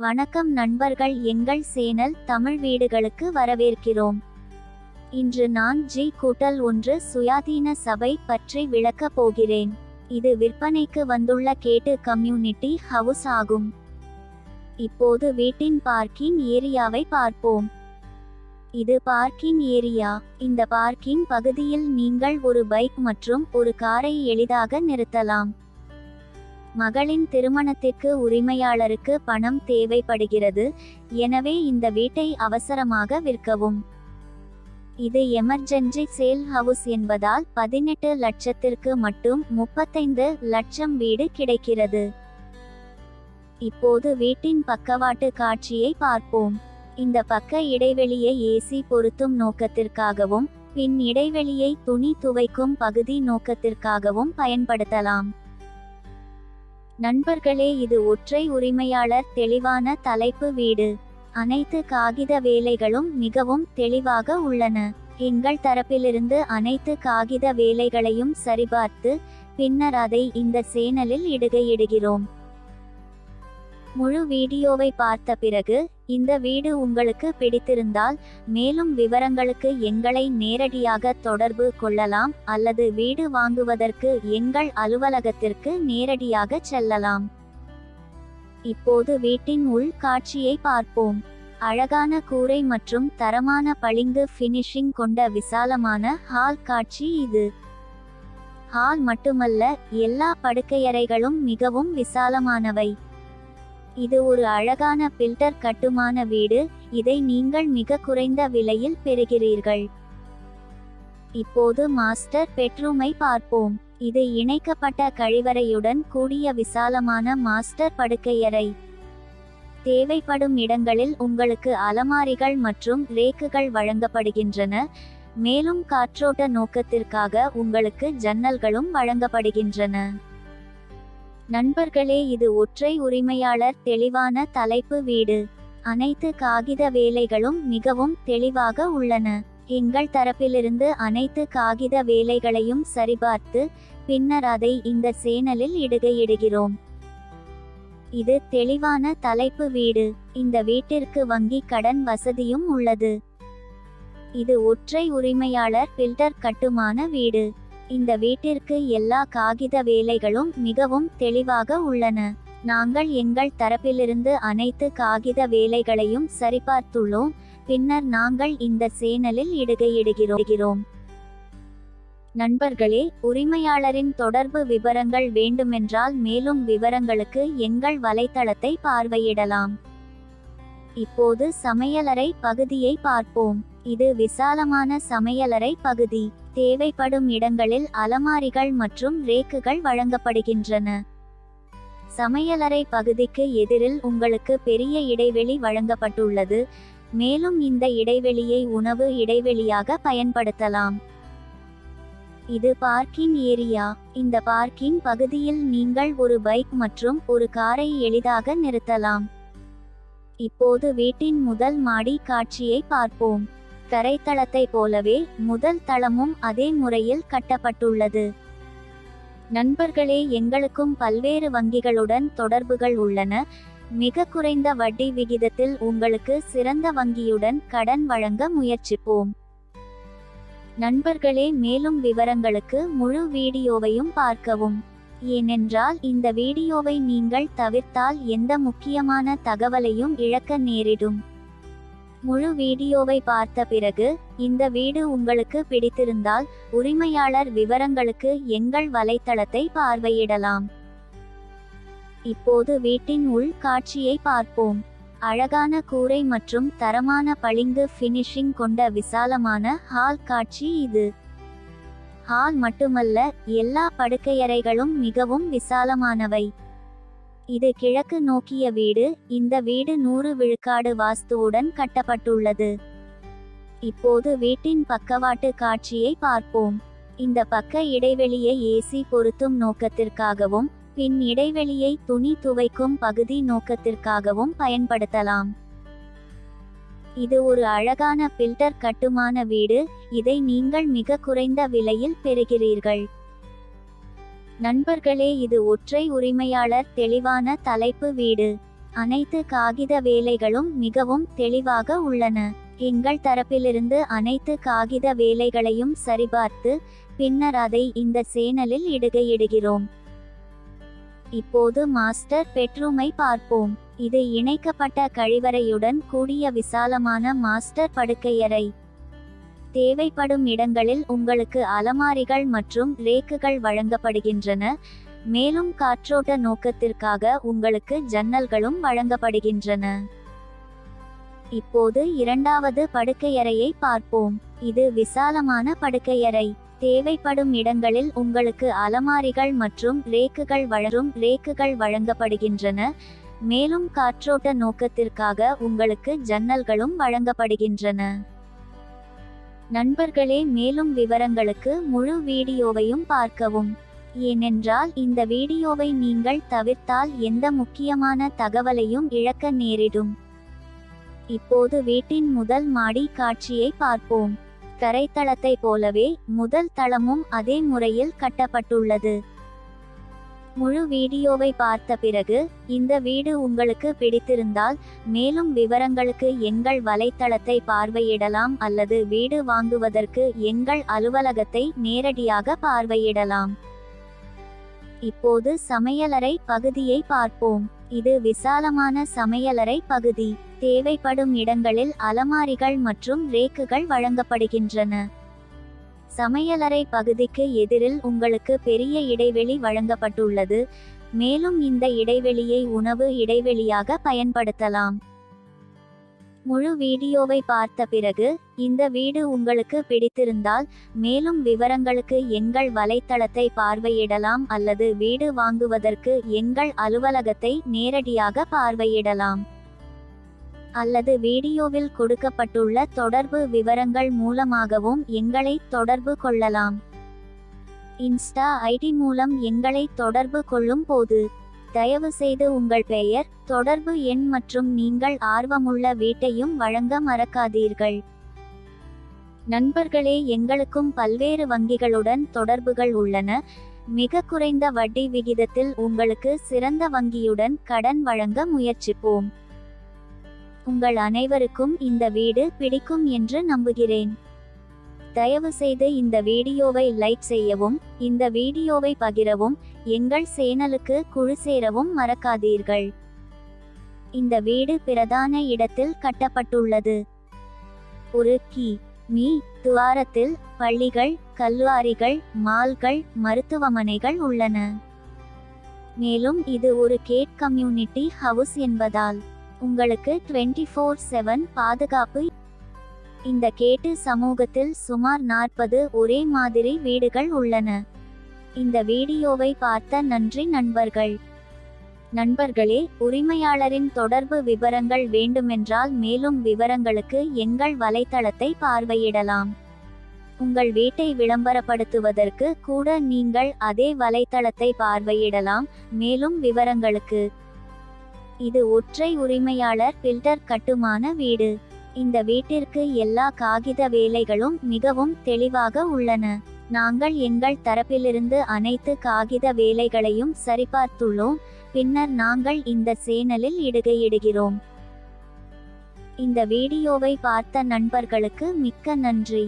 வணக்கம் நண்பர்கள், எங்கள் சேனல் தமிழ் வீடுகளுக்கு வரவேற்கிறோம். இன்று நான் G1 சுயாதீன சபை பற்றி விளக்கப் போகிறேன். இது விற்பனைக்கு வந்துள்ள கேட்டு கம்யூனிட்டி ஹவுஸ் ஆகும். இப்போது வீட்டின் பார்க்கிங் ஏரியாவை பார்ப்போம். இது பார்க்கிங் ஏரியா. இந்த பார்க்கிங் பகுதியில் நீங்கள் ஒரு பைக் மற்றும் ஒரு காரை எளிதாக நிறுத்தலாம். மகளின் திருமணத்திற்கு உரிமையாளருக்கு பணம் தேவைப்படுகிறது, எனவே இந்த வீட்டை அவசரமாக விற்கவும். இது எமர்ஜென்சி சேல் ஹவுஸ் என்பதால் 18 லட்சத்திற்கு மட்டும் 35 லட்சம் வீடு கிடைக்கிறது. இப்போது வீட்டின் பக்கவாட்டு காட்சியை பார்ப்போம். இந்த பக்க இடைவெளியை ஏசி பொருத்தும் நோக்கத்திற்காகவும் பின் இடைவெளியை துணி துவைக்கும் பகுதி நோக்கத்திற்காகவும் பயன்படுத்தலாம். நண்பர்களே, இது ஒற்றை உரிமையாளர் தெளிவான தலைப்பு வீடு. அனைத்து காகித வேலைகளும் மிகவும் தெளிவாக உள்ளன. எங்கள் தரப்பிலிருந்து அனைத்து காகித வேலைகளையும் சரிபார்த்து பின்னர் அதை இந்த சேனலில் இடுகிறோம். முழு வீடியோவை பார்த்த பிறகு இந்த வீடு உங்களுக்கு பிடித்திருந்தால் மேலும் விவரங்களுக்கு எங்களை நேரடியாக தொடர்பு கொள்ளலாம் அல்லது வீடு வாங்குவதற்கு எங்கள் அலுவலகத்திற்கு நேரடியாக செல்லலாம். இப்போது வீட்டின் உள் காட்சியை பார்ப்போம். அழகான கூரை மற்றும் தரமான பளிங்கு ஃபினிஷிங் கொண்ட விசாலமான ஹால் காட்சி இது. ஹால் மட்டுமல்ல, எல்லா படுக்கையறைகளும் மிகவும் விசாலமானவை. இது ஒரு அழகான பில்டர் கட்டுமான வீடு. இதை நீங்கள் மிக குறைந்த விலையில் பெறுகிறீர்கள். இப்போது மாஸ்டர் பெட்ரூமை பார்ப்போம். இது இணைக்கப்பட்ட கழிவறையுடன் கூடிய விசாலமான மாஸ்டர் படுக்கையறை. தேவைப்படும் இடங்களில் உங்களுக்கு அலமாரிகள் மற்றும் ரேக்குகள் வழங்கப்படுகின்றன. மேலும் காற்றோட்ட நோக்கத்திற்காக உங்களுக்கு ஜன்னல்களும் வழங்கப்படுகின்றன. நண்பர்களே, இது ஒற்றை உரிமையாளர் தெளிவான தலைப்பு வீடு. அனைத்து காகித வேலைகளும் மிகவும் தெளிவாக உள்ளன. எங்கள் தரப்பிலிருந்து அனைத்து காகித வேலைகளையும் சரிபார்த்து பின்னர் அதை இந்த சேனலில் இடுகிறோம். இது தெளிவான தலைப்பு வீடு. இந்த வீட்டிற்கு வங்கி கடன் வசதியும் உள்ளது. இது ஒற்றை உரிமையாளர் பில்டர் கட்டுமான வீடு. இந்த வீட்டிற்கு எல்லா காகித வேலைகளும் மிகவும் தெளிவாக உள்ளன. நாங்கள் எங்கள் தரப்பிலிருந்து அனைத்து காகித வேலைகளையும் சரிபார்த்துள்ளோம், பின்னர் நாங்கள் இந்த சேனலில் இடுகிறோம். நண்பர்களே, உரிமையாளரின் தொடர்பு விவரங்கள் வேண்டுமென்றால் மேலும் விவரங்களுக்கு எங்கள் வலைத்தளத்தை பார்வையிடலாம். இப்போது சமையலறை பகுதியை பார்ப்போம். இது விசாலமான சமையலறை பகுதி. தேவைப்படும் இடங்களில் அலமாரிகள் மற்றும் ரேக்குகள் வழங்கப்படுகின்றன. சமையலறை பகுதிக்கு எதிரில் உங்களுக்கு பெரிய இடைவெளி வழங்கப்பட்டுள்ளது, மேலும் இந்த இடைவெளியை உணவு இடைவெளியாக பயன்படுத்தலாம். இது பார்க்கிங் ஏரியா. இந்த பார்க்கிங் பகுதியில் நீங்கள் ஒரு பைக் மற்றும் ஒரு காரை எளிதாக நிறுத்தலாம். இப்போது வீட்டின் முதல் மாடி காட்சியை பார்ப்போம். தரைத்தளத்தை போலவே முதல் தளமும் அதே முறையில் கட்டப்பட்டுள்ளது. நண்பர்களே, எங்களுக்கும் பல்வேறு வங்கிகளுடன் தொடர்புகள் உள்ளன. மிக குறைந்த வட்டி விகிதத்தில் உங்களுக்கு சிறந்த வங்கியுடன் கடன் வழங்க முயற்சிப்போம். நண்பர்களே, மேலும் விவரங்களுக்கு முழு வீடியோவையும் பார்க்கவும். ஏனென்றால் இந்த வீடியோவை நீங்கள் தவிர்த்தால் எந்த முக்கியமான தகவலையும் இழக்க நேரிடும். முழு வீடியோவை பார்த்த பிறகு இந்த வீடு உங்களுக்கு பிடித்திருந்தால் உரிமையாளர் விவரங்களுக்கு எங்கள் வலைத்தளத்தை பார்வையிடலாம். இப்போது வீட்டின் உள் காட்சியை பார்ப்போம். அழகான கூரை மற்றும் தரமான பளிங்கு ஃபினிஷிங் கொண்ட விசாலமான ஹால் காட்சி இது. ஹால் மட்டுமல்ல, எல்லா படுக்கையறைகளும் மிகவும் விசாலமானவை. இது கிழக்கு நோக்கிய வீடு. இந்த வீடு 100 விழுக்காடு வாஸ்துவுடன் கட்டப்பட்டுள்ளது. இப்போது வீட்டின் பக்கவாட்டு காட்சியை பார்ப்போம். இந்த பக்க இடைவெளியை ஏசி பொருத்தும் நோக்கத்திற்காகவும் பின் இடைவெளியை துணி துவைக்கும் பகுதி நோக்கத்திற்காகவும் பயன்படுத்தலாம். இது ஒரு அழகான பில்டர் கட்டுமான வீடு. இதை நீங்கள் மிக குறைந்த விலையில் பெறுகிறீர்கள். நண்பர்களே, இது ஒற்றை உரிமையாளர் தெளிவான தலைப்பு வீடு. அனைத்து காகித வேலைகளும் மிகவும் தெளிவாக உள்ளன. எங்கள் தரப்பிலிருந்து அனைத்து காகித வேலைகளையும் சரிபார்த்து பின்னர் அதை இந்த சேனலில் இடுகிறோம். இப்போது மாஸ்டர் பெட்ரூமை பார்ப்போம். இது இணைக்கப்பட்ட கழிவறையுடன் கூடிய விசாலமான மாஸ்டர் படுக்கையறை. தேவைப்படும் இடங்களில் உங்களுக்கு அலமாரிகள் மற்றும் ரேக்குகள் வழங்கப்படுகின்றன. மேலும் காற்றோட்ட நோக்கத்திற்காக உங்களுக்கு ஜன்னல்களும் வழங்கப்படுகின்றன. இப்போது இரண்டாவது படுக்கையறையை பார்ப்போம். இது விசாலமான படுக்கையறை. தேவைப்படும் இடங்களில் உங்களுக்கு அலமாரிகள் மற்றும் ரேக்குகள் வழங்கப்படுகின்றன. மேலும் காற்றோட்ட நோக்கத்திற்காக உங்களுக்கு ஜன்னல்களும் வழங்கப்படுகின்றன. நண்பர்களே, மேலும் விவரங்களுக்கு முழு வீடியோவையும் பார்க்கவும். ஏனென்றால் இந்த வீடியோவை நீங்கள் தவிர்த்தால் எந்த முக்கியமான தகவலையும் இழக்க நேரிடும். இப்போது வீட்டின் முதல் மாடி காட்சியை பார்ப்போம். தரைத்தளத்தை போலவே முதல் தளமும் அதே முறையில் கட்டப்பட்டுள்ளது. முழு வீடியோவை பார்த்த பிறகு இந்த வீடு உங்களுக்கு பிடித்திருந்தால் மேலும் விவரங்களுக்கு எங்கள் வலைத்தளத்தை பார்வையிடலாம் அல்லது வீடு வாங்குவதற்கு எங்கள் அலுவலகத்தை நேரடியாக பார்வையிடலாம். இப்போது சமையலறை பகுதியை பார்ப்போம். இது விசாலமான சமையலறை பகுதி. தேவைப்படும் இடங்களில் அலமாரிகள் மற்றும் ரேக்குகள் வழங்கப்படுகின்றன. சமையலறை பகுதிக்கு எதிரில் உங்களுக்கு பெரிய இடைவெளி வழங்கப்பட்டுள்ளது. மேலும் இந்த இடைவெளியை உணவு இடைவெளியாக பயன்படுத்தலாம். முழு வீடியோவை பார்த்த பிறகு இந்த வீடு உங்களுக்கு பிடித்திருந்தால் மேலும் விவரங்களுக்கு எங்கள் வலைத்தளத்தை பார்வையிடலாம் அல்லது வீடு வாங்குவதற்கு எங்கள் அலுவலகத்தை நேரடியாக பார்வையிடலாம். அல்லது வீடியோவில் கொடுக்கப்பட்டுள்ள தொடர்பு விவரங்கள் மூலமாகவும் எங்களை தொடர்பு கொள்ளலாம். இன்ஸ்டா ஐடி மூலம் எங்களை தொடர்பு கொள்ளும் போது தயவு செய்து உங்கள் பெயர், தொடர்பு எண் மற்றும் நீங்கள் ஆர்வமுள்ள வீட்டையும் வழங்க மறக்காதீர்கள். நண்பர்களே, எங்களுக்கும் பல்வேறு வங்கிகளுடன் தொடர்புகள் உள்ளன. மிக குறைந்த வட்டி விகிதத்தில் உங்களுக்கு சிறந்த வங்கியுடன் கடன் வழங்க முயற்சிப்போம். உங்கள் அனைவருக்கும் இந்த வீடு பிடிக்கும் என்று நம்புகிறேன். தயவு செய்து இந்த வீடியோவை லைக் செய்யவும், இந்த வீடியோவை பகிரவும், எங்கள் சேனலுக்கு குழு சேரவும் மறக்காதீர்கள். இந்த வீடு பிரதான இடத்தில் கட்டப்பட்டுள்ளது. ஒரு கி.மீ. துவாரத்தில் பள்ளிகள், கல்லூரிகள், மால்கள், மருத்துவமனைகள் உள்ளன. மேலும் இது ஒரு கேட் கம்யூனிட்டி ஹவுஸ் என்பதால் உங்களுக்கு 24/7 பாதுகாப்பு. இந்த கேட்டு சமூகத்தில் சுமார் 40 ஒரே மாதிரி வீடுகள் உள்ளன. இந்த வீடியோவை பார்த்த நன்றி நண்பர்களே, உரிமையாளரின் தொடர்பு விவரங்கள் வேண்டுமென்றால் மேலும் விவரங்களுக்கு எங்கள் வலைத்தளத்தை பார்வையிடலாம். உங்கள் வீட்டை விளம்பரப்படுத்துவதற்கு கூட நீங்கள் அதே வலைத்தளத்தை பார்வையிடலாம். மேலும் விவரங்களுக்கு இது ஒற்றை உரிமையாளர் பில்டர் கட்டுமான வீடு. இந்த வீட்டிற்கு எல்லா காகித வேலைகளும் மிகவும் தெளிவாக உள்ளன. நாங்கள் எங்கள் தரப்பிலிருந்து அனைத்து காகித வேலைகளையும் சரிபார்த்துள்ளோம். பின்னர் நாங்கள் இந்த சேனலில் இடுகிறோம். இந்த வீடியோவை பார்த்த நண்பர்களுக்கு மிக்க நன்றி.